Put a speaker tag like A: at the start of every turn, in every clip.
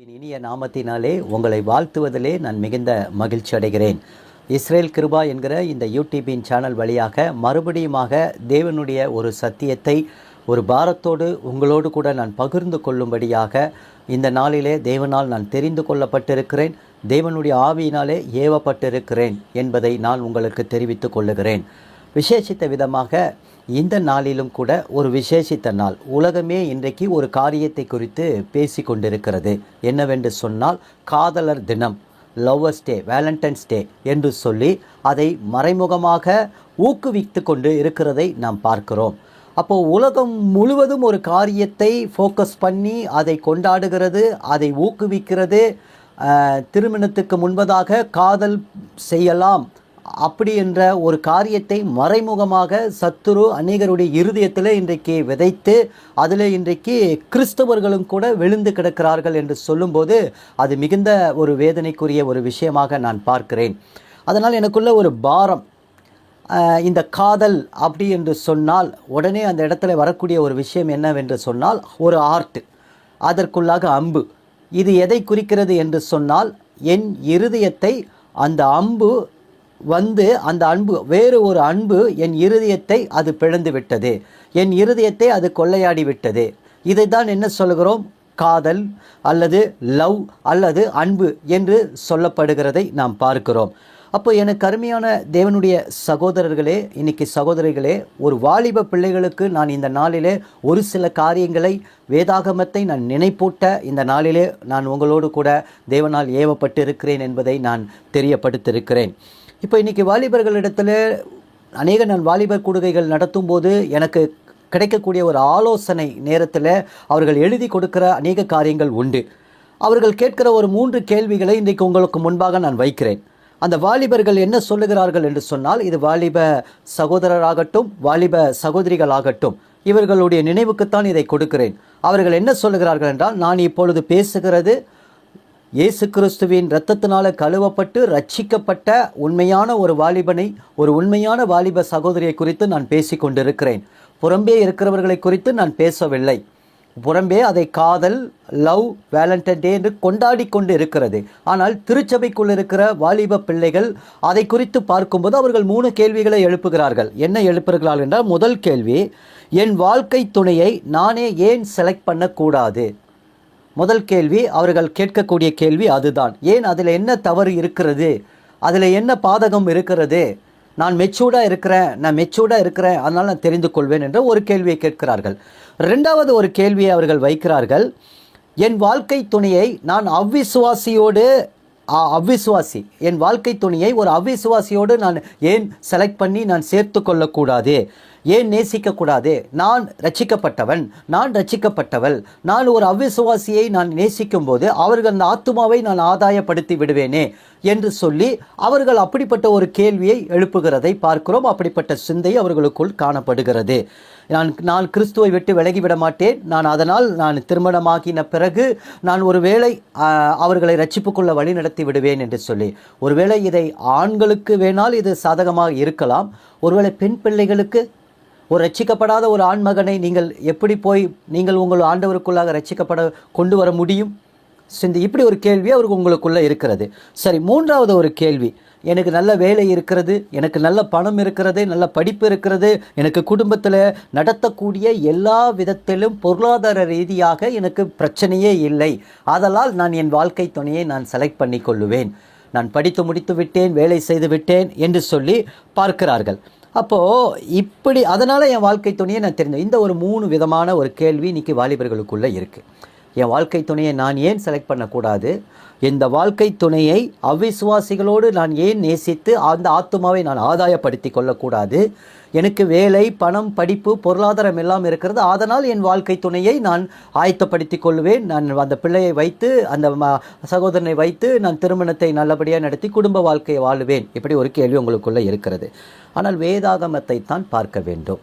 A: இனிய நாமத்தினாலே உங்களை வாழ்த்துவதிலே நான் மிகுந்த மகிழ்ச்சி அடைகிறேன். இஸ்ரேல் கிருபா என்கிற இந்த யூடியூபின் சேனல் வழியாக மறுபடியுமாக தேவனுடைய ஒரு சத்தியத்தை ஒரு பாரத்தோடு உங்களோடு கூட நான் பகிர்ந்து கொள்ளும்படியாக இந்த நாளிலே தேவனால் நான் தெரிந்து கொள்ளப்பட்டிருக்கிறேன், தேவனுடைய ஆவியினாலே ஏவப்பட்டிருக்கிறேன் என்பதை நான் உங்களுக்கு தெரிவித்து கொள்ளுகிறேன். விசேஷித்த விதமாக இந்த நாளிலும் கூட ஒரு விசேஷித்த நாள். உலகமே இன்றைக்கு ஒரு காரியத்தை குறித்து பேசி கொண்டிருக்கிறது. என்னவென்று சொன்னால் காதலர் தினம், லவ்வர்ஸ் டே, வேலண்டைன்ஸ் டே என்று சொல்லி அதை மறைமுகமாக ஊக்குவித்து கொண்டு இருக்கிறதை நாம் பார்க்கிறோம். அப்போது உலகம் முழுவதும் ஒரு காரியத்தை ஃபோக்கஸ் பண்ணி அதை கொண்டாடுகிறது, அதை ஊக்குவிக்கிறது. திருமணத்துக்கு முன்பதாக காதல் செய்யலாம் அப்படி என்ற ஒரு காரியத்தை மறைமுகமாக சத்துரு அநேகருடைய இருதயத்தில் இன்றைக்கு விதைத்து அதில் இன்றைக்கு கிறிஸ்தவர்களும் கூட விழுந்து கிடக்கிறார்கள் என்று சொல்லும்போது அது மிகுந்த ஒரு வேதனைக்குரிய ஒரு விஷயமாக நான் பார்க்கிறேன். அதனால் எனக்குள்ள ஒரு பாரம், இந்த காதல் அப்படி என்று சொன்னால் உடனே அந்த இடத்துல வரக்கூடிய ஒரு விஷயம் என்னவென்று சொன்னால் ஒரு ஆர்ட், அதற்குள்ளாக அம்பு. இது எதை குறிக்கிறது என்று சொன்னால் என் இருதயத்தை அந்த அம்பு அந்த அன்பு வேறு ஒரு அன்பு என் இருதயத்தை அது பிளந்து விட்டது, என் இருதயத்தை அது கொள்ளையாடி விட்டது. இதை தான் என்ன சொல்கிறோம்? காதல் அல்லது லவ் அல்லது அன்பு என்று சொல்லப்படுகிறதை நாம் பார்க்கிறோம். அப்போ எனக்கு அருமையான தேவனுடைய சகோதரர்களே, இன்னைக்கு சகோதரிகளே, ஒரு வாலிப பிள்ளைகளுக்கு நான் இந்த நாளிலே ஒரு சில காரியங்களை, வேதாகமத்தை நான் நினைப்பூட்ட இந்த நாளிலே நான் உங்களோடு கூட தேவனால் ஏவப்பட்டு இருக்கிறேன் என்பதை நான் தெரியப்படுத்தியிருக்கிறேன். இப்போ இன்றைக்கி வாலிபர்களிடத்தில் நான் வாலிபர் கூடுகைகள் நடத்தும் போது எனக்கு கிடைக்கக்கூடிய ஒரு ஆலோசனை நேரத்தில் அவர்கள் எழுதி கொடுக்கிற அநேக காரியங்கள் உண்டு. அவர்கள் கேட்கிற ஒரு 3 கேள்விகளை இன்றைக்கு உங்களுக்கு முன்பாக நான் வைக்கிறேன். அந்த வாலிபர்கள் என்ன சொல்லுகிறார்கள் என்று சொன்னால், இது வாலிப சகோதரராகட்டும் வாலிப சகோதரிகளாகட்டும் இவர்களுடைய நினைவுக்குத்தான் இதை கொடுக்கிறேன். அவர்கள் என்ன சொல்லுகிறார்கள் என்றால், நான் இப்பொழுது பேசுகிறது இயேசு கிறிஸ்துவின் இரத்தத்தினால கழுவப்பட்டு ரட்சிக்கப்பட்ட உண்மையான ஒரு வாலிபனை, ஒரு உண்மையான வாலிப சகோதரியை குறித்து நான் பேசி கொண்டிருக்கிறேன். புறம்பே இருக்கிறவர்களை குறித்து நான் பேசவில்லை. புறம்பே அதை காதல், லவ், வேலண்டைன் டே என்று கொண்டாடி கொண்டு இருக்கிறது. ஆனால் திருச்சபைக்குள் இருக்கிற வாலிப பிள்ளைகள் அதை குறித்து பார்க்கும்போது அவர்கள் 3 கேள்விகளை எழுப்புகிறார்கள். என்ன எழுப்புகிறார்கள் என்றால், முதல் கேள்வி, என் வாழ்க்கை துணையை நானே ஏன் செலக்ட் பண்ணக்கூடாது? முதல் கேள்வி, அவர்கள் கேட்கக்கூடிய கேள்வி அதுதான். ஏன்? அதில் என்ன தவறு இருக்கிறது? அதில் என்ன பாதகம் இருக்கிறது? நான் மெச்சூர்டாக இருக்கிறேன், அதனால் நான் தெரிந்து கொள்வேன் என்ற ஒரு கேள்வியை கேட்கிறார்கள். 2வது ஒரு கேள்வியை அவர்கள் வைக்கிறார்கள், என் வாழ்க்கை துணையை நான் என் வாழ்க்கை துணையை ஒரு அவ்விசுவாசியோடு நான் ஏன் செலக்ட் பண்ணி நான் சேர்த்து கொள்ளக்கூடாது? ஏன் நேசிக்கக்கூடாது? நான் ரட்சிக்கப்பட்டவள், நான் ஒரு அவ்விசுவாசியை நான் நேசிக்கும் போது அவர்கள் அந்த ஆத்துமாவை நான் ஆதாயப்படுத்தி விடுவேனே என்று சொல்லி அவர்கள் அப்படிப்பட்ட ஒரு கேள்வியை எழுப்புகிறதை பார்க்கிறோம். அப்படிப்பட்ட சிந்தை அவர்களுக்குள் காணப்படுகிறது. நான் கிறிஸ்துவை விட்டு விலகிவிட மாட்டேன், அதனால் நான் திருமணமாகின பிறகு நான் ஒருவேளை அவர்களை ரட்சிப்புக்குள்ள வழி நடத்தி விடுவேன் என்று சொல்லி. ஒருவேளை இதை ஆண்களுக்கு வேணால் இது சாதகமாக இருக்கலாம். ஒருவேளை பெண் பிள்ளைகளுக்கு, ஒரு ரட்சிக்கப்படாத ஒரு ஆண்மகனை நீங்கள் எப்படி போய் நீங்கள் உங்கள் ஆண்டவருக்குள்ளாக ரட்சிக்கப்பட கொண்டு வர முடியும்? இப்படி ஒரு கேள்வி அவருக்கு உங்களுக்குள்ளே இருக்கிறது. சரி, 3வது ஒரு கேள்வி, எனக்கு நல்ல வேலை இருக்கிறது, எனக்கு நல்ல பணம் இருக்கிறது, நல்ல படிப்பு இருக்கிறது, எனக்கு குடும்பத்தில் நடத்தக்கூடிய எல்லா விதத்திலும் பொருளாதார ரீதியாக எனக்கு பிரச்சனையே இல்லை, அதனால் நான் என் வாழ்க்கை துணையை நான் செலக்ட் பண்ணி கொள்ளுவேன், நான் படித்து முடித்து விட்டேன், வேலை செய்து விட்டேன் என்று சொல்லி பார்க்கிறார்கள். அப்போது இப்படி அதனால் என் வாழ்க்கை துணையை நான் தெரிஞ்சேன். இந்த ஒரு 3 விதமான ஒரு கேள்வி இன்றைக்கி வாலிபர்களுக்குள்ளே இருக்குது. என் வாழ்க்கை துணையை நான் ஏன் செலக்ட் பண்ணக்கூடாது? இந்த வாழ்க்கை துணையை அவ்விசுவாசிகளோடு நான் ஏன் நேசித்து அந்த ஆத்துமாவை நான் ஆதாயப்படுத்தி கொள்ளக்கூடாது? எனக்கு வேலை, பணம், படிப்பு, பொருளாதாரம் எல்லாம் இருக்கிறது, அதனால் என் வாழ்க்கை துணையை நான் ஆயத்தப்படுத்தி கொள்வேன். நான் அந்த பிள்ளையை வைத்து, அந்த சகோதரனை வைத்து நான் திருமணத்தை நல்லபடியாக நடத்தி குடும்ப வாழ்க்கையை வாழுவேன். இப்படி ஒரு கேள்வி உங்களுக்குள்ளே இருக்கிறது. ஆனால் வேதாகமத்தை தான் பார்க்க வேண்டும்,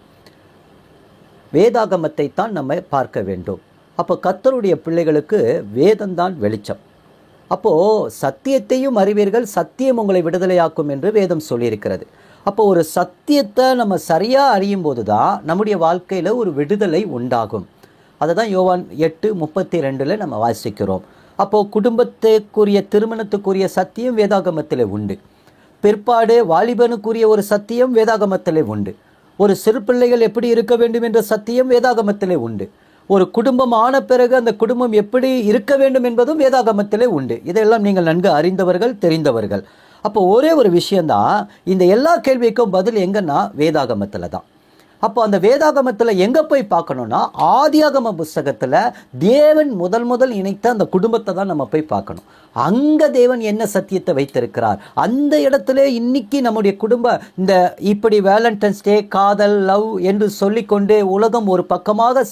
A: வேதாகமத்தை தான் நம்ம பார்க்க வேண்டும். அப்போ கர்த்தருடைய பிள்ளைகளுக்கு வேதம்தான் வெளிச்சம். அப்போது சத்தியத்தையும் அறிவீர்கள், சத்தியம் உங்களை விடுதலையாக்கும் என்று வேதம் சொல்லியிருக்கிறது. அப்போ ஒரு சத்தியத்தை நம்ம சரியாக அறியும் போது தான் நம்முடைய வாழ்க்கையில் ஒரு விடுதலை உண்டாகும். அதை தான் யோவான் 8:32 நம்ம வாசிக்கிறோம். அப்போது குடும்பத்துக்குரிய திருமணத்துக்குரிய சத்தியம் வேதாகமத்தில் உண்டு. பிற்பாடு வாலிபனுக்குரிய ஒரு சத்தியம் வேதாகமத்திலே உண்டு. ஒரு சிறு பிள்ளைகள் எப்படி இருக்க வேண்டும் என்ற சத்தியம் வேதாகமத்திலே உண்டு. ஒரு குடும்பம் ஆன பிறகு அந்த குடும்பம் எப்படி இருக்க வேண்டும் என்பதும் வேதாகமத்திலே உண்டு. இதெல்லாம் நீங்கள் நன்கு அறிந்தவர்கள், தெரிந்தவர்கள். அப்போ ஒரே ஒரு விஷயந்தான், இந்த எல்லா கேள்விக்கும் பதில் எங்கன்னா வேதாகமத்தில் தான். அப்போ அந்த வேதாகமத்தில் எங்கே போய் பார்க்கணும்னா, ஆதியாகம புஸ்தகத்தில் தேவன் முதல் இணைத்த அந்த குடும்பத்தை தான் நம்ம போய் பார்க்கணும். அங்கே தேவன் என்ன சத்தியத்தை வைத்திருக்கிறார், அந்த இடத்துல இன்னைக்கு நம்முடைய குடும்ப இந்த இப்படி வேலண்டைன்ஸ் டே, காதல், லவ் என்று சொல்லிக்கொண்டு உலகம் ஒரு பக்கமாக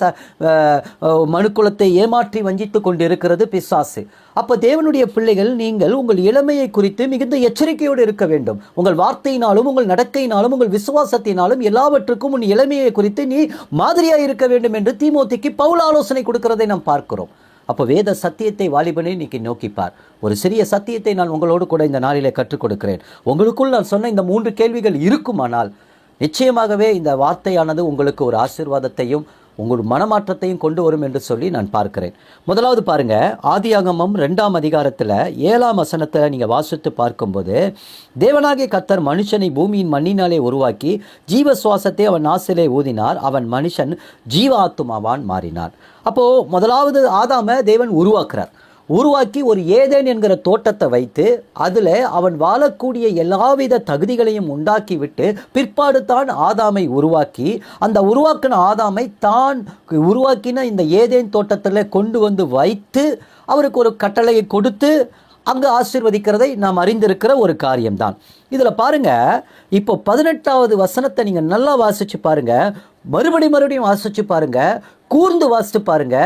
A: மனுக்குலத்தை ஏமாற்றி வஞ்சித்து கொண்டு இருக்கிறது பிசாசு. அப்போ தேவனுடைய பிள்ளைகள், நீங்கள் உங்கள் இளமையை குறித்து மிகுந்த எச்சரிக்கையோடு இருக்க வேண்டும். உங்கள் வார்த்தையினாலும் உங்கள் நடக்கையினாலும் உங்கள் விசுவாசத்தினாலும் எல்லாவற்றுக்கும் உன் இளமையை குறித்து நீ மாதிரியாக இருக்க வேண்டும் என்று தீமோத்திக்கு பவுல் ஆலோசனை கொடுக்கிறதை நாம் பார்க்கிறோம். அப்போ வேத சத்தியத்தை வாலிபனை இன்னைக்கு நோக்கிப்பார். ஒரு சிறிய சத்தியத்தை நான் உங்களோடு கூட இந்த நாளிலே கற்றுக் கொடுக்கிறேன். உங்களுக்குள் நான் சொன்ன இந்த 3 கேள்விகள் இருக்குமானால் நிச்சயமாகவே இந்த வார்த்தையானது உங்களுக்கு ஒரு ஆசீர்வாதத்தையும் உங்கள் மனமாற்றத்தையும் கொண்டு வரும் என்று சொல்லி நான் பார்க்கிறேன். முதலாவது பாருங்க, ஆதியாகமம் 2ஆம் அதிகாரத்தில் 7ஆம் வசனத்தில் நீங்கள் வாசித்து பார்க்கும்போது, தேவனாகிய கர்த்தர் மனுஷனை பூமியின் மண்ணினாலே உருவாக்கி ஜீவ சுவாசத்தை அவன் நாசிலே ஊதினார், அவன் மனுஷன் ஜீவ ஆத்துமாவான் மாறினான். அப்போ முதலாவது ஆதாமை தேவன் உருவாக்கி ஒரு ஏதேன் என்கிற தோட்டத்தை வைத்து அதில் அவன் வாழக்கூடிய எல்லாவித தகுதிகளையும் உண்டாக்கி விட்டு பிற்பாடு தான் ஆதாமை உருவாக்கி, அந்த உருவாக்கின ஆதாமை தான் உருவாக்கின இந்த ஏதேன் தோட்டத்தில் கொண்டு வந்து வைத்து அவருக்கு ஒரு கட்டளையை கொடுத்து அங்கு ஆசீர்வதிக்கிறதை நாம் அறிந்திருக்கிற ஒரு காரியம்தான். இதில் பாருங்க, இப்போ 18வது வசனத்தை நீங்கள் நல்லா வாசிச்சு பாருங்க, மறுபடியும் வாசிச்சு பாருங்க, கூர்ந்து வாசித்து பாருங்க,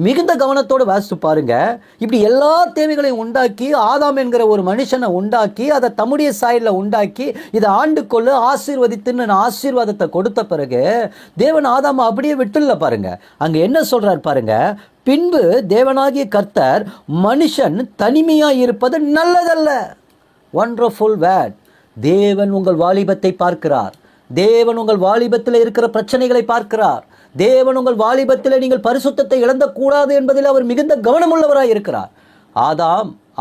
A: மிகுந்த கவனத்தோடு வாசித்து பாருங்க. இப்படி எல்லா தேவைகளையும் உண்டாக்கி ஆதாம் என்கிற ஒரு மனுஷனை உண்டாக்கி அதை தம்முடைய சாயலில் உண்டாக்கி இதை ஆண்டு கொள்ளு ஆசீர்வதித்துன்னு ஆசீர்வாதத்தை கொடுத்த பிறகு தேவன் ஆதாம் அப்படியே விட்டுல பாருங்க. அங்க என்ன சொல்றார் பாருங்க, பின்பு தேவனாகிய கர்த்தர் மனுஷன் தனிமையாய் இருப்பது நல்லதல்ல. Wonderful word. தேவன் உங்கள் வாலிபத்தை பார்க்கிறார். தேவன் உங்கள் வாலிபத்தில் இருக்கிற பிரச்சனைகளை பார்க்கிறார். தேவன் உங்கள் வாலிபத்தில் நீங்கள் பரிசுத்தத்தை இழந்தக்கூடாது என்பதில் அவர் மிகுந்த கவனமுள்ளவராய் இருக்கிறார்.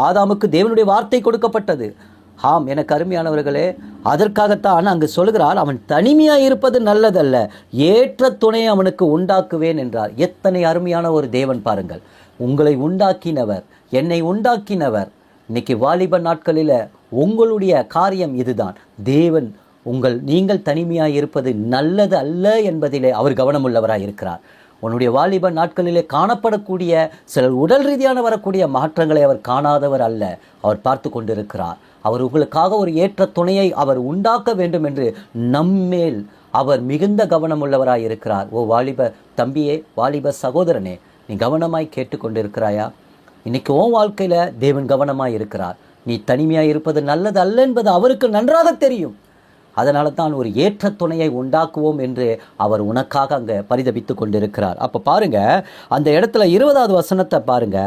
A: ஆதாமுக்கு தேவனுடைய வார்த்தை கொடுக்கப்பட்டது. ஆம், எனக்கு அருமையானவர்களே, அதற்காகத்தான் அங்கு சொல்கிறார், அவன் தனிமையாக இருப்பது நல்லதல்ல, ஏற்ற துணை அவனுக்கு உண்டாக்குவேன் என்றார். எத்தனை அருமையான ஒரு தேவன் பாருங்கள். உங்களை உண்டாக்கினவர், என்னை உண்டாக்கினவர். இன்னைக்கு வாலிப நாட்களில் உங்களுடைய காரியம் இதுதான். தேவன் நீங்கள் தனிமையாக இருப்பது நல்லது அல்ல என்பதிலே அவர் கவனமுள்ளவராக இருக்கிறார். உன்னுடைய வாலிப நாட்களிலே காணப்படக்கூடிய சில உடல் ரீதியான வரக்கூடிய மாற்றங்களை அவர் காணாதவர் அல்ல, அவர் பார்த்து கொண்டிருக்கிறார். அவர் உங்களுக்காக ஒரு ஏற்ற துணையை அவர் உண்டாக்க வேண்டும் என்று நம்மேல் அவர் மிகுந்த கவனமுள்ளவராய் இருக்கிறார். ஓ வாலிப தம்பியே, வாலிப சகோதரனே, நீ கவனமாய் கேட்டுக்கொண்டிருக்கிறாயா? இன்னைக்கு உன் வாழ்க்கையில தேவன் கவனமாய் இருக்கிறார். நீ தனிமையாய் இருப்பது நல்லது அல்ல என்பது அவருக்கு நன்றாக தெரியும். அதனால தான் ஒரு ஏற்ற துணையை உண்டாக்குவோம் என்று அவர் உனக்காக அங்கே பரிதபித்து கொண்டிருக்கிறார். அப்போ பாருங்க, அந்த இடத்துல 20வது வசனத்தை பாருங்க.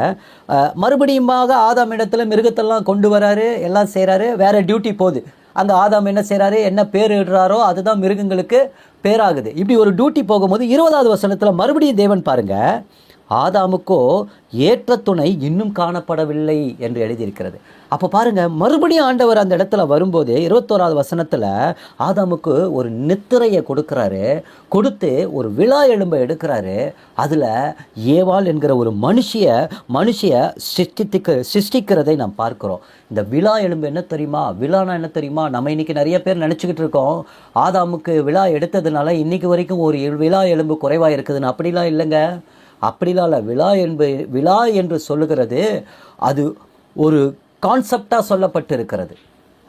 A: மறுபடியுமாக ஆதாம் இடத்துல மிருகத்தெல்லாம் கொண்டு வராரு, எல்லாம் செய்கிறாரு, வேற டியூட்டி போகுது. அங்கே ஆதாம் என்ன செய்கிறாரு, என்ன பேர் இடுறாரோ அதுதான் மிருகங்களுக்கு பேராகுது. இப்படி ஒரு டியூட்டி போகும்போது 20வது வசனத்தில் மறுபடியும் தேவன் பாருங்க, ஆதாமுக்கோ ஏற்ற துணை இன்னும் காணப்படவில்லை என்று எழுதியிருக்கிறது. அப்போ பாருங்க, மறுபடியும் ஆண்டவர் அந்த இடத்துல வரும்போது 21வது வசனத்தில் ஆதாமுக்கு ஒரு நித்திரையை கொடுத்து ஒரு விழா எலும்பை எடுக்கிறாரு. அதில் ஏவாள் என்கிற ஒரு மனுஷிய சிருஷ்டிக்கிறதை நாம் பார்க்கிறோம். இந்த விழா எலும்பு என்ன தெரியுமா? விழானா என்ன தெரியுமா? நம்ம இன்னைக்கு நிறைய பேர் நினச்சிக்கிட்டு இருக்கோம், ஆதாமுக்கு விழா எடுத்ததுனால இன்னைக்கு வரைக்கும் ஒரு விழா எலும்பு குறைவாக இருக்குதுன்னு. அப்படிலாம் இல்லைங்க, அப்படிலாம் இல்லை. விழா என்று சொல்லுகிறது அது ஒரு கான்செப்டாக சொல்லப்பட்டு இருக்கிறது.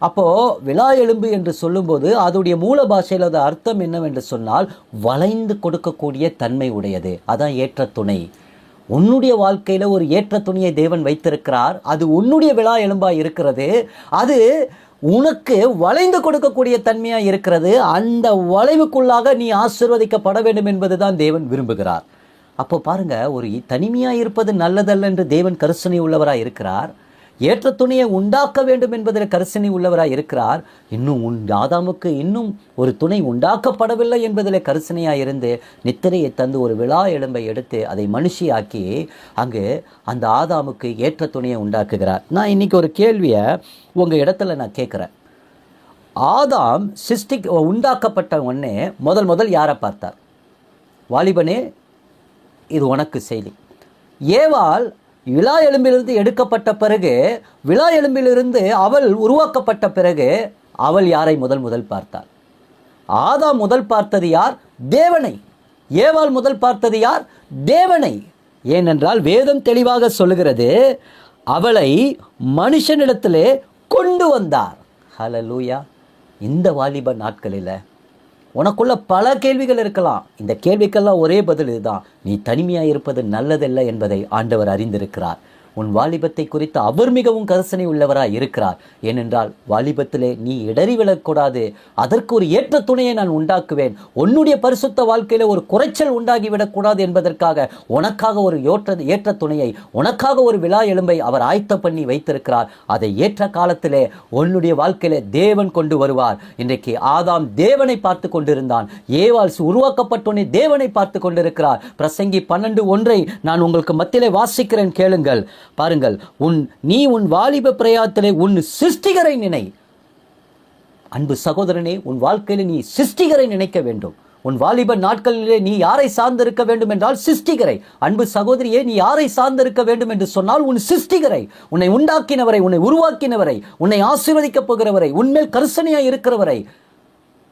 A: அப்போது விழா எலும்பு என்று சொல்லும்போது அதோடைய மூல பாஷையில் அது அர்த்தம் என்னவென்று சொன்னால் வளைந்து கொடுக்கக்கூடிய தன்மை உடையது. அதான் ஏற்ற துணை. உன்னுடைய வாழ்க்கையில் ஒரு ஏற்ற துணியை தேவன் வைத்திருக்கிறார். அது உன்னுடைய விழா எலும்பாக இருக்கிறது. அது உனக்கு வளைந்து கொடுக்கக்கூடிய தன்மையாக இருக்கிறது. அந்த வளைவுக்குள்ளாக நீ ஆசீர்வதிக்கப்பட வேண்டும் என்பது தான் தேவன் விரும்புகிறார். அப்போ பாருங்க, ஒரு தனிமையாக இருப்பது நல்லதல்ல என்று தேவன் கரிசனை உள்ளவராக இருக்கிறார். ஏற்ற துணையை உண்டாக்க வேண்டும் என்பதில் கரிசனை உள்ளவராய் இருக்கிறார். இன்னும் ஆதாமுக்கு இன்னும் ஒரு துணை உண்டாக்கப்படவில்லை என்பதில் கரிசனையாய் இருந்து நித்திரையை தந்து ஒரு விழா எலும்பை எடுத்து அதை மனுஷியாக்கி அங்கு அந்த ஆதாமுக்கு ஏற்ற துணையை உண்டாக்குகிறார். நான் இன்னைக்கு ஒரு கேள்வியை உங்கள் இடத்துல நான் கேட்குறேன். ஆதாம் உண்டாக்கப்பட்ட உடனே முதல் யாரை பார்த்தார்? வாலிபனே, இது உனக்கு செய்தி. ஏவாள் விழா எலும்பிலிருந்து எடுக்கப்பட்ட பிறகு, விழா எலும்பிலிருந்து அவள் உருவாக்கப்பட்ட பிறகு அவள் யாரை முதல் பார்த்தாள்? ஆதாம் முதல் பார்த்தது யார்? தேவனை. ஏவாள் முதல் பார்த்தது யார்? தேவனை. ஏனென்றால் வேதம் தெளிவாக சொல்லுகிறது, அவளை மனுஷனிடத்திலே கொண்டு வந்தார். ஹல்லேலூயா. இந்த வாலிப நாட்களில் உனக்குள்ள பல கேள்விகள் இருக்கலாம். இந்த கேள்விக்கெல்லாம் ஒரே பதில் இதுதான்: நீ தனிமையாக இருப்பது நல்லதல்ல என்பதை ஆண்டவர் அறிந்திருக்கிறார். உன் வாலிபத்தை குறித்து அவர் மிகவும் கரிசனை உள்ளவராய் இருக்கிறார். ஏனென்றால் வாலிபத்திலே நீ இடறி விழக்கூடாது. அதற்கு ஒரு ஏற்ற துணையை நான் உண்டாக்குவேன். உன்னுடைய பரிசுத்த வாழ்க்கையில ஒரு குறைச்சல் உண்டாகிவிடக்கூடாது என்பதற்காக உனக்காக ஒரு ஏற்ற துணையை, உனக்காக ஒரு விழா எலும்பை அவர் ஆயத்த பண்ணி வைத்திருக்கிறார். அதை ஏற்ற காலத்திலே உன்னுடைய வாழ்க்கையில தேவன் கொண்டு வருவார். இன்றைக்கு ஆதாம் தேவனை பார்த்து கொண்டிருந்தான். ஏவாள் உருவாக்கப்பட்டோனே தேவனை பார்த்து கொண்டிருக்கிறார். பிரசங்கி 12:1 நான் உங்களுக்கு மத்தியிலே வாசிக்கிறேன், கேளுங்கள். பாருங்கள், நீ உன் வாலிப பிரயாத்திலே உன் சிருஷ்டிகரை நினை. அன்பு சகோதரனே, உன் வாழ்க்கையில நீ சிருஷ்டிகரை நினைக்க வேண்டும். உன் வாலிப நாட்களிலே நீ யாரை சார்ந்திருக்க வேண்டும் என்றால் சிருஷ்டிகரை. அன்பு சகோதரியே, நீ யாரை சார்ந்திருக்க வேண்டும் என்று சொன்னால் உன் சிருஷ்டிகரை, உன்னை உண்டாக்கினவரை, உன்னை உருவாக்கினவரை, உன்னை ஆசீர்வதிக்கப் போகிறவரை, உன்மேல் கரிசனையாய் இருக்கிறவரை.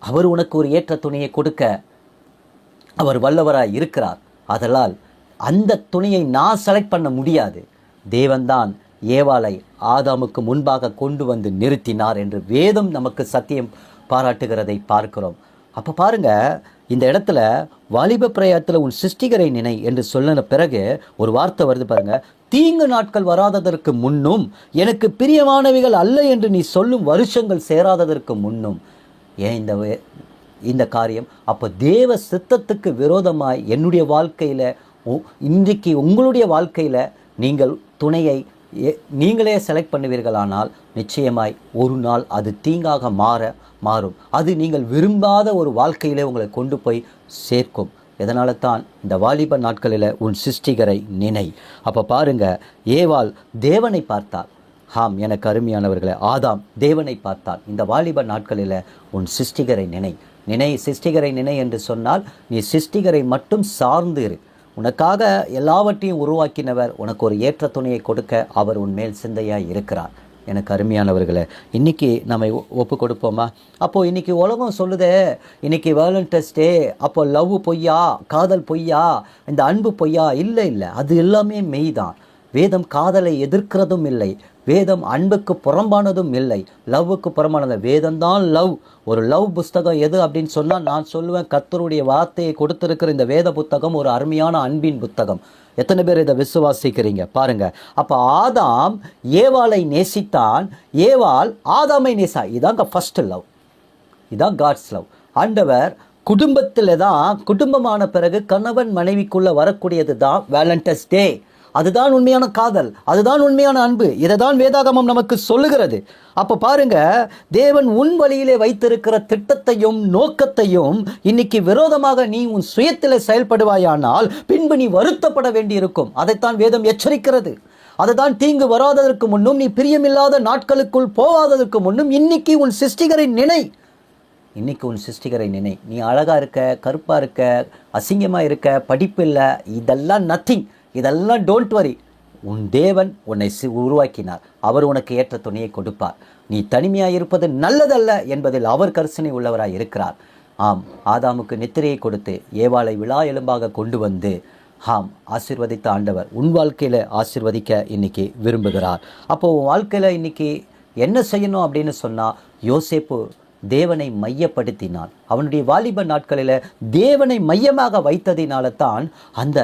A: அவர் உனக்கு ஒரு ஏற்ற துணையை கொடுக்க அவர் வல்லவராய் இருக்கிறார். அதனால் அந்த துணையை நான் செலக்ட் பண்ண முடியாது. தேவன்தான் ஏவாளை ஆதாமுக்கு முன்பாக கொண்டு வந்து நிறுத்தினார் என்று வேதம் நமக்கு சத்தியம் பாராட்டுகிறதை பார்க்கிறோம். அப்போ பாருங்க, இந்த இடத்துல வாலிப பிரயாத்தில் உன் சிருஷ்டிகரை நினை என்று சொன்ன பிறகு ஒரு வார்த்தை வருது பாருங்க: தீங்கு நாட்கள் வராததற்கு முன்னும், எனக்கு பிரியமானவைகள் அல்ல என்று நீ சொல்லும் வருஷங்கள் சேராததற்கு முன்னும். ஏன் இந்த காரியம்? அப்போ தேவ சித்தத்துக்கு விரோதமாய் என்னுடைய வாழ்க்கையில், இன்றைக்கு உங்களுடைய வாழ்க்கையில் நீங்கள் துணையை நீங்களே செலக்ட் பண்ணுவீர்களானால் நிச்சயமாய் ஒரு நாள் அது தீங்காக மாறும். அது நீங்கள் விரும்பாத ஒரு வாழ்க்கையிலே உங்களை கொண்டு போய் சேர்க்கும். இதனால தான் இந்த வாலிப நாட்களில் உன் சிருஷ்டிகரை நினை. அப்போ பாருங்க, ஏவாள் தேவனை பார்த்தாள். ஆம், எனக்கு அருமையானவர்களே, ஆதாம் தேவனை பார்த்தாள். இந்த வாலிப நாட்களில் உன் சிருஷ்டிகரை நினை. சிருஷ்டிகரை நினை என்று சொன்னால் நீ சிருஷ்டிகரை மட்டும் சார்ந்து இரு. உனக்காக எல்லாவற்றையும் உருவாக்கினவர் உனக்கு ஒரு ஏற்ற துணையை கொடுக்க அவர் உன்மேல் சிந்தையாக இருக்கிறார். எனக்கு அருமையானவர்களே, இன்றைக்கி நம்ம ஒப்பு கொடுப்போமா? அப்போது இன்றைக்கி உலகம் சொல்லுதே, இன்றைக்கி வேலண்டைன்ஸ் டே, அப்போ லவ் பொய்யா, காதல் பொய்யா, இந்த அன்பு பொய்யா? இல்லை, அது எல்லாமே மெய் தான். வேதம் காதலை எதிர்க்கிறதும் இல்லை, வேதம் அன்புக்கு புறம்பானதும் இல்லை, லவ்வுக்கு புறம்பானது. வேதம்தான் லவ். ஒரு லவ் புஸ்தகம் எது அப்படின்னு சொன்னால் நான் சொல்லுவேன், கர்த்தருடைய வார்த்தையை கொடுத்திருக்கிற இந்த வேத புத்தகம் ஒரு அருமையான அன்பின் புத்தகம். எத்தனை பேர் இதை விசுவாசிக்கிறீங்க பாருங்க. அப்போ ஆதாம் ஏவாளை நேசித்தான், ஏவாள் ஆதாமை இதாங்க ஃபர்ஸ்ட் லவ், இதான் காட்ஸ் லவ். ஆண்டவர் குடும்பத்தில் தான், குடும்பமான பிறகு கணவன் மனைவிக்குள்ள வரக்கூடியது தான் வேலண்டைன்ஸ் டே. அதுதான் உண்மையான காதல், அதுதான் உண்மையான அன்பு. இதை தான் வேதாகமம் நமக்கு சொல்லுகிறது. அப்போ பாருங்க, தேவன் உன் வழியிலே வைத்திருக்கிற திட்டத்தையும் நோக்கத்தையும் இன்னைக்கு விரோதமாக நீ உன் சுயத்திலே செயல்படுவாயானால் பின்பு நீ வருத்தப்பட வேண்டியிருக்கும். அதைத்தான் வேதம் எச்சரிக்கிறது. அதுதான் தீங்கு வராததற்கு முன்னும், நீ பிரியமில்லாத நாட்களுக்குள் போகாததற்கு முன்னும் இன்னைக்கு உன் சிருஷ்டிகரை நினை. இன்னைக்கு உன் சிருஷ்டிகரை நினை. நீ அழகா இருக்க, கருப்பா இருக்க, அசிங்கமா இருக்க, படிப்பு இல்லை, இதெல்லாம் நத்திங். இதெல்லாம் டோன்ட் வரி. உன் தேவன் உன்னை உருவாக்கினார். அவர் உனக்கு ஏற்ற துணையை கொடுப்பார். நீ தனிமையாக இருப்பது நல்லதல்ல என்பதில் அவர் கரிசனை உள்ளவராய் இருக்கிறார். ஆம், ஆதாமுக்கு நித்திரையை கொடுத்து ஏவாளை விழா எலும்பாக கொண்டு வந்து ஆசீர்வதித்த ஆண்டவர் உன் வாழ்க்கையில் ஆசீர்வதிக்க இன்னைக்கு விரும்புகிறார். அப்போது உன் வாழ்க்கையில் இன்னைக்கு என்ன செய்யணும் அப்படின்னு சொன்னால், யோசேப்பு தேவனை மையப்படுத்தினான். அவனுடைய வாலிப நாட்களில் தேவனை மையமாக வைத்ததினால தான் அந்த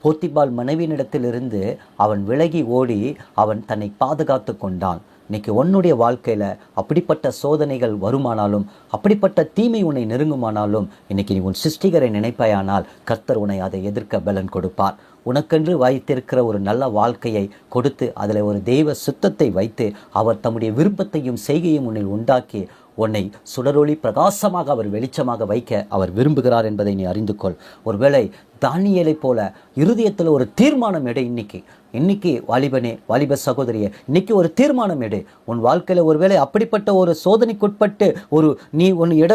A: போத்திபால் மனைவியினிடத்திலிருந்து அவன் விலகி ஓடி அவன் தன்னை பாதுகாத்து கொண்டான். இன்னைக்கு உன்னுடைய வாழ்க்கையில் அப்படிப்பட்ட சோதனைகள் வருமானாலும், அப்படிப்பட்ட தீமை உன்னை நெருங்குமானாலும், இன்னைக்கு நீ உன் சிருஷ்டிகரை நினைப்பாயானால் கர்த்தர் உன்னை அதை எதிர்க்க பலன் கொடுப்பார். உனக்கென்று வைத்திருக்கிற ஒரு நல்ல வாழ்க்கையை கொடுத்து அதில் ஒரு தெய்வ சுத்தத்தை வைத்து அவர் தம்முடைய விருப்பத்தையும் செய்கையும் உன்னில் உண்டாக்கி உன்னை சுடரொளி பிரகாசமாக அவர் வெளிச்சமாக வைக்க அவர் விரும்புகிறார் என்பதை நீ அறிந்து கொள். ஒருவேளை தானியேலை போல இருதயத்தில் ஒரு தீர்மானம் எடு. இன்னைக்கு வாலிபனே, வாலிப சகோதரியே, இன்னைக்கு ஒரு தீர்மானம் எடு. உன் வாழ்க்கையில் ஒருவேளை அப்படிப்பட்ட ஒரு சோதனைக்குட்பட்டு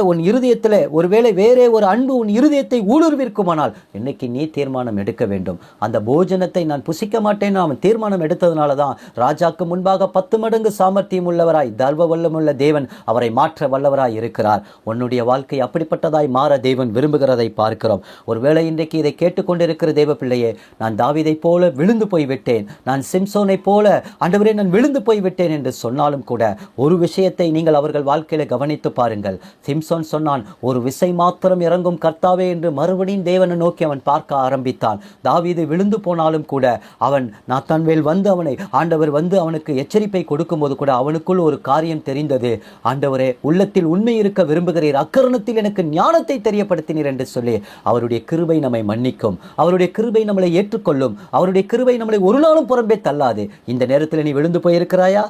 A: உன் இருதயத்தில் ஒருவேளை வேறே ஒரு அன்பு உன் இருதயத்தை ஊடுருவிற்குமானால் இன்னைக்கு நீ தீர்மானம் எடுக்க வேண்டும். அந்த போஜனத்தை நான் புசிக்க மாட்டேன்னு அவன் தீர்மானம் எடுத்ததுனால தான் ராஜாக்கு முன்பாக 10 மடங்கு சாமர்த்தியம் உள்ளவராய் தர்வ வல்லமுள்ள தேவன் அவரை மாற்ற வல்லவராய் இருக்கிறார். உன்னுடைய வாழ்க்கை அப்படிப்பட்டதாய் மாற தேவன் விரும்புகிறதை பார்க்கிறோம். ஒருவேளை இன்றைக்கு இதை கேட்டுக்கொண்டிருக்கிற தேவ பிள்ளையே, நான் தாவீதை போல விழுந்து போய்விட்டேன், நான் சிம்சோனை போல ஆண்டவரே நான் விழுந்து போய்விட்டேன் என்று சொன்னாலும் கூட ஒரு விஷயத்தை நீங்கள் அவர்கள் வாழ்க்கையில கவனித்து பாருங்கள். சிம்சோன் சொன்னான், ஒரு விசை மாத்திரம் இறங்கும் கர்த்தாவே என்று மறுபடியும் தேவனை நோக்கி அவன் பார்க்க ஆரம்பித்தான். தாவீது விழுந்து போனாலும் கூட அவன் நாத்தான்வேல் வந்து ஆண்டவர் அவனுக்கு எச்சரிப்பை கொடுக்கும்போது கூட அவனுக்குள் ஒரு காரியம் தெரிந்தது. ஆண்டவரே, உள்ளத்தில் உண்மை இருக்க விரும்புகிறீர், அக்கரணத்தில் எனக்கு ஞானத்தை தெரியப்படுத்தினீர் என்று சொல்லி அவருடைய கிருபை நம்மை மன்னிக்கும், அவருடைய கிருபை நம்மளை ஏற்றுக்கொள்ளும், அவருடைய கிருபை நம்மளை ஒரு நாளும் புறம்பே தள்ளாது. இந்த நேரத்தில் நீ விழுந்து போயிருக்கிறாயா?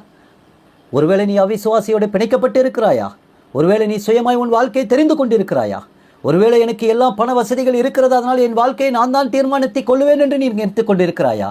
A: ஒருவேளை நீ அவிசுவாசியோடு பிணைக்கப்பட்டு இருக்கிறாயா? ஒருவேளை நீ சுயமாய் உன் வாழ்க்கையை தெரிந்து கொண்டிருக்கிறாயா? ஒருவேளை எனக்கு எல்லா பண வசதிகள் இருக்கிறது, அதனால் என் வாழ்க்கையை நான் தான் தீர்மானித்துக் கொள்வேன் என்று நீ நினைத்துக் கொண்டிருக்கிறாயா?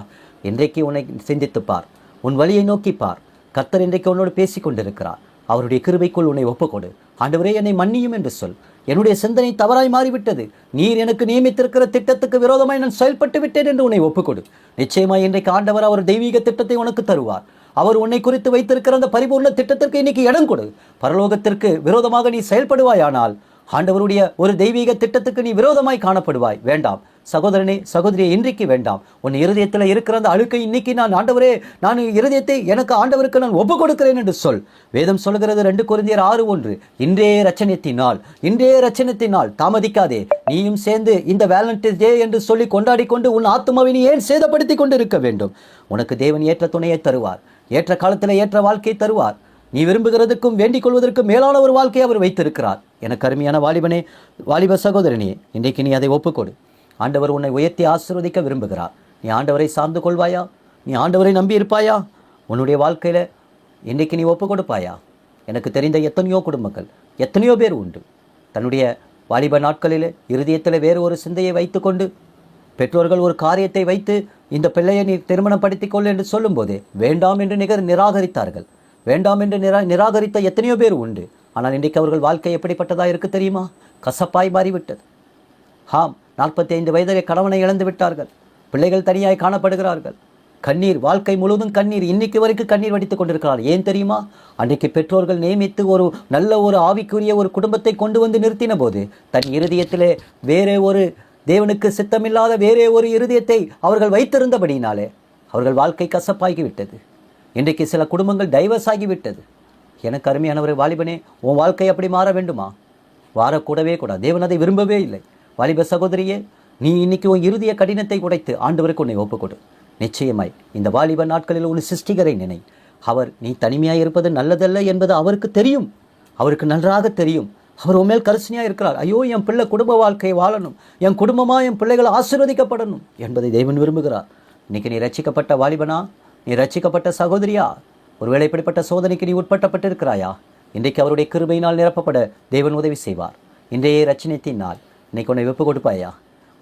A: இன்றைக்கு உன்னை சிந்தித்துப்பார், உன் வழியை நோக்கிப்பார். கர்த்தர் இன்றைக்கு உன்னோடு பேசிக் கொண்டிருக்கிறார். அவருடைய கிருபைக்குள் உன்னை ஒப்புக்கொடு. ஆண்டவரே, என்னை மன்னியும் என்று சொல். என்னுடைய சிந்தனை தவறாய் மாறிவிட்டது, நீர் எனக்கு நியமித்திருக்கிற திட்டத்துக்கு விரோதமாய் நான் செயல்பட்டு விட்டேன் என்று உன்னை ஒப்புக்கொடு. நிச்சயமாய் இன்றைக்கு ஆண்டவர் அவர் தெய்வீக திட்டத்தை உனக்கு தருவார். அவர் உன்னை குறித்து வைத்திருக்கிற அந்த பரிபூர்ண திட்டத்திற்கு இன்னைக்கு இடம் கொடு. பரலோகத்திற்கு விரோதமாக நீ செயல்படுவாயானால் ஆண்டவருடைய ஒரு தெய்வீக திட்டத்துக்கு நீ விரோதமாய் காணப்படுவாய். வேண்டாம் சகோதரனே, சகோதரியை, இன்றைக்கு வேண்டாம். உன் இருதயத்தில் இருக்கிற அந்த அழுக்கை இன்னைக்கு ஆண்டவரே, நான் இருதயத்தை எனக்கு ஆண்டவருக்கு நான் ஒப்பு கொடுக்கிறேன் என்று சொல். வேதம் சொல்கிறது 2 கொரிந்தியர் 6:1, இன்றைய ரட்சணத்தினால் தாமதிக்காதே, நீயும் சேர்ந்து இந்த வேலண்டைன்ஸ் டே என்று சொல்லி கொண்டாடி கொண்டு உன் ஆத்மாவை நீ ஏன் சேதப்படுத்தி கொண்டு இருக்க வேண்டும்? உனக்கு தேவன் ஏற்ற துணையை தருவார், ஏற்ற காலத்தில் ஏற்ற வாழ்க்கையை தருவார். நீ விரும்புகிறதுக்கும் வேண்டிக் கொள்வதற்கும் மேலான ஒரு வாழ்க்கையை அவர் வைத்திருக்கிறார். எனக்கு அருமையான வாலிபனே, வாலிப சகோதரனே, இன்றைக்கு நீ அதை ஒப்புக்கொடு. ஆண்டவர் உன்னை உயர்த்தி ஆசீர்வதிக்க விரும்புகிறார். நீ ஆண்டவரை சார்ந்து கொள்வாயா? நீ ஆண்டவரை நம்பி இருப்பாயா? உன்னுடைய வாழ்க்கையில் இன்றைக்கு நீ ஒப்பு கொடுப்பாயா? எனக்கு தெரிந்த எத்தனையோ குடும்பங்கள், எத்தனையோ பேர் உண்டு, தன்னுடைய வாலிப நாட்களில் இருதயத்தில் வேறு ஒரு சிந்தையை வைத்துக்கொண்டு பெற்றோர்கள் ஒரு காரியத்தை வைத்து இந்த பிள்ளையை நீ திருமணப்படுத்திக் கொள் என்று சொல்லும்போது வேண்டாம் என்று நிராகரித்தார்கள். வேண்டாம் என்று நிராகரித்த எத்தனையோ பேர் உண்டு. ஆனால் இன்றைக்கு அவர்கள் வாழ்க்கை எப்படிப்பட்டதாக இருக்கு தெரியுமா? கசப்பாய் மாறிவிட்டது. 45 வயதிலே கணவனை இழந்து விட்டார்கள். பிள்ளைகள் தனியாய் காணப்படுகிறார்கள். கண்ணீர், வாழ்க்கை முழுவதும் கண்ணீர், இன்னைக்கு வரைக்கும் கண்ணீர் வடித்துக் கொண்டிருக்கிறார். ஏன் தெரியுமா? அன்றைக்கு பெற்றோர்கள் நியமித்து ஒரு நல்ல ஒரு ஆவிக்குரிய ஒரு குடும்பத்தை கொண்டு வந்து நிறுத்தின போது தன் இருதயத்திலே வேறே ஒரு தேவனுக்கு சித்தமில்லாத வேறே ஒரு இருதயத்தை அவர்கள் வைத்திருந்தபடினாலே அவர்கள் வாழ்க்கை கசப்பாகிவிட்டது. இன்றைக்கு சில குடும்பங்கள் டைவர்ஸ் ஆகிவிட்டது. எனக்கு அருமையானவரே, வாலிபனே, உன் வாழ்க்கை அப்படி மாற வேண்டுமா? வாரக்கூடவே கூடாது. தேவன் அதை விரும்பவே இல்லை. வாலிப சகோதரியே, நீ இன்னைக்கு உன் இறுதிய கடினத்தை உடைத்து ஆண்டவருக்கு உன்னை ஒப்புக்கொடு. நிச்சயமாய் இந்த வாலிப நாட்களில் உன் சிருஷ்டிகரை நினை. நீ தனிமையாக இருப்பது நல்லதல்ல என்பது அவருக்கு தெரியும். அவருக்கு நன்றாக தெரியும். அவர் உண்மையில் கரிசனையாக இருக்கிறார். ஐயோ, என் பிள்ளை குடும்ப வாழ்க்கையை வாழணும், என் குடும்பமாக என் பிள்ளைகள் ஆசீர்வதிக்கப்படணும் என்பதை தேவன் விரும்புகிறார். இன்னைக்கு நீ ரட்சிக்கப்பட்ட வாலிபனா, நீ ரட்சிக்கப்பட்ட சகோதரியா, ஒருவேளை இப்படிப்பட்ட சோதனைக்கு நீ உட்பட்டப்பட்டிருக்கிறாயா? இன்றைக்கு அவருடைய கிருபையினால் நிரப்பப்பட தேவன் உதவி செய்வார். இன்றைய ரட்சணத்தின் நாள். இன்னைக்கு உன்னை ஒப்பு கொடுப்பாயா?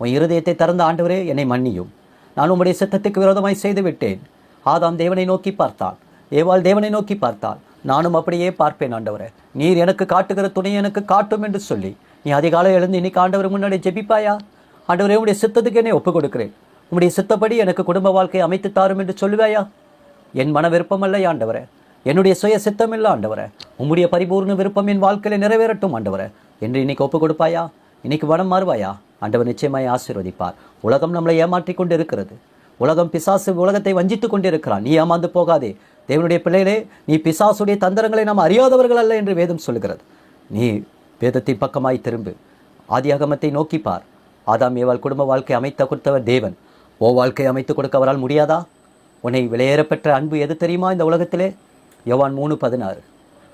A: உன் இருதயத்தை திறந்த ஆண்டவரே, என்னை மன்னியும், நான் உம்முடைய சித்தத்துக்கு விரோதமாய் செய்து விட்டேன். ஆதாம் தேவனை நோக்கி பார்த்தான், ஏவாள் தேவனை நோக்கி பார்த்தாள். நானும் அப்படியே பார்ப்பேன் ஆண்டவரே, நீர் எனக்கு காட்டுகிற துணை எனக்கு காட்டும் என்று சொல்லி நீ அதிகாலை எழுந்து இன்னைக்கு ஆண்டவர் முன்னாடி ஜெபிப்பாயா? ஆண்டவரே, உம்முடைய சித்தத்துக்கு என்னை ஒப்பு கொடுக்கிறேன், உம்முடைய சித்தப்படி எனக்கு குடும்ப வாழ்க்கையை அமைத்து தாரும் என்று சொல்லுவாயா? என் மன விருப்பம் அல்ல ஆண்டவரே, என்னுடைய சுய சித்தம் இல்லை ஆண்டவரே, உம்முடைய பரிபூர்ண விருப்பம் என் வாழ்க்கையில நிறைவேறட்டும் ஆண்டவரே என்று இன்னைக்கு ஒப்பு கொடுப்பாயா? இன்னைக்கு மனம் மாறுவாயா? ஆண்டவர் நிச்சயமாய் ஆசீர்வதிப்பார். உலகம் நம்மளை ஏமாற்றி கொண்டு இருக்கிறது. உலகம், பிசாசு உலகத்தை வஞ்சித்து கொண்டிருக்கிறான். நீ ஏமாந்து போகாதே. தேவனுடைய பிள்ளைகளே, நீ பிசாசுடைய தந்திரங்களை நாம் அறியாதவர்கள் அல்ல என்று வேதம் சொல்லுகிறது. நீ வேதத்தின் பக்கமாய் திரும்பு, ஆதியாகமத்தை நோக்கிப்பார். ஆதாம் ஏவாள் குடும்ப வாழ்க்கை அமைத்து கொடுத்தவர் தேவன். வாழ்க்கை அமைத்து கொடுக்க அவரால் முடியாதா? உன்னை விலையேற பெற்ற அன்பு எது தெரியுமா? இந்த உலகத்திலே யோவான் 3:16.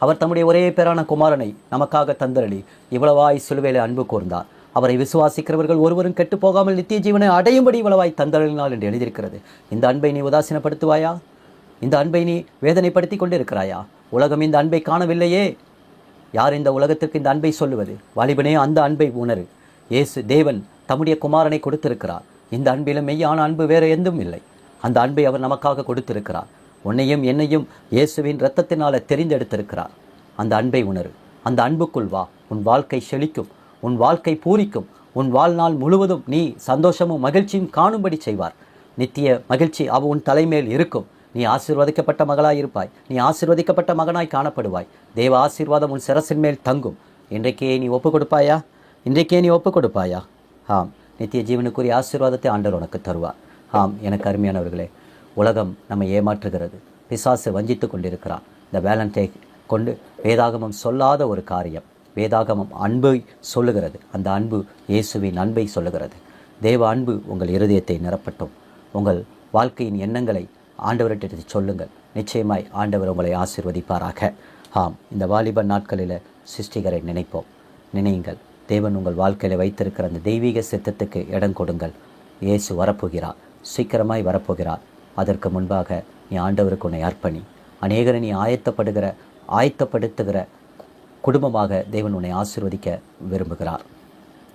A: அவர் தம்முடைய ஒரே பேரான குமாரனை நமக்காக தந்தரளி இவ்வளவாய் சிலுவையிலே அன்பு கூர்ந்தார். அவரை விசுவாசிக்கிறவர்கள் ஒருவரும் கெட்டு போகாமல் நித்திய ஜீவனை அடையும்படி இவ்வளவாய் தந்தரளினாள் என்று எழுதியிருக்கிறது. இந்த அன்பை நீ உதாசீனப்படுத்துவாயா? இந்த அன்பை நீ வேதனைப்படுத்தி கொண்டிருக்கிறாயா? உலகம் இந்த அன்பை காணவில்லையே. யார் இந்த உலகத்திற்கு இந்த அன்பை சொல்லுவது? வாலிபனே, அந்த அன்பை உணரு. இயேசு தேவன் தம்முடைய குமாரனை கொடுத்திருக்கிறார். இந்த அன்பிலும் மெய்யான அன்பு வேறு எதுவும் இல்லை. அந்த அன்பை அவர் நமக்காக கொடுத்திருக்கிறார். உன்னையும் என்னையும் இயேசுவின் இரத்தத்தினால தெரிந்தெடுத்திருக்கிறார். அந்த அன்பை உணரு. அந்த அன்புக்குள் வா. உன் வாழ்க்கை செழிக்கும், உன் வாழ்க்கை பூரிக்கும். உன் வாழ்நாள் முழுவதும் நீ சந்தோஷமும் மகிழ்ச்சியும் காணும்படி செய்வார். நித்திய மகிழ்ச்சி உன் தலைமேல் இருக்கும். நீ ஆசீர்வதிக்கப்பட்ட மகளாய் இருப்பாய். நீ ஆசீர்வதிக்கப்பட்ட மகனாய் காணப்படுவாய். தேவ ஆசீர்வாதம் உன் சிரசின் மேல் தங்கும். இன்றைக்கே நீ ஒப்புக் கொடுப்பாயா? இன்றைக்கே நீ ஒப்புக் கொடுப்பாயா? ஆம், நித்திய ஜீவனுக்குரிய ஆசீர்வாதத்தை ஆண்டவர் உனக்கு தருவார். ஆம், எனக்கு அருமையானவர்களே, உலகம் நம்மை ஏமாற்றுகிறது. பிசாசு வஞ்சித்து கொண்டிருக்கிறான். இந்த வேலண்டை கொண்டு வேதாகமம் சொல்லாத ஒரு காரியம். வேதாகமம் அன்பை சொல்லுகிறது. அந்த அன்பு இயேசுவின் அன்பை சொல்லுகிறது. தேவ அன்பு உங்கள் இருதயத்தை நிரப்பட்டும். உங்கள் வாழ்க்கையின் எண்ணங்களை ஆண்டவர்கிட்ட சொல்லுங்கள். நிச்சயமாய் ஆண்டவர் உங்களை ஆசீர்வதிப்பாராக. ஆம், இந்த வாலிப நாட்களில் சிருஷ்டிகரை நினைப்போம். நினையுங்கள். தேவன் உங்கள் வாழ்க்கையில் வைத்திருக்கிற அந்த தெய்வீக சித்தத்துக்கு இடம் கொடுங்கள். இயேசு வரப்போகிறார், சீக்கிரமாய் வரப்போகிறார். அதற்கு முன்பாக நீ ஆண்டவருக்கு உன்னை அர்ப்பணி. அநேகரை நீ ஆயத்தப்படுத்துகிற குடும்பமாக தேவன் உன்னை ஆசீர்வதிக்க விரும்புகிறார்.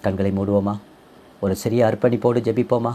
A: கண்களை மூடுவோமா? ஒரு சிறிய அர்ப்பணிப்போடு ஜெபிப்போமா?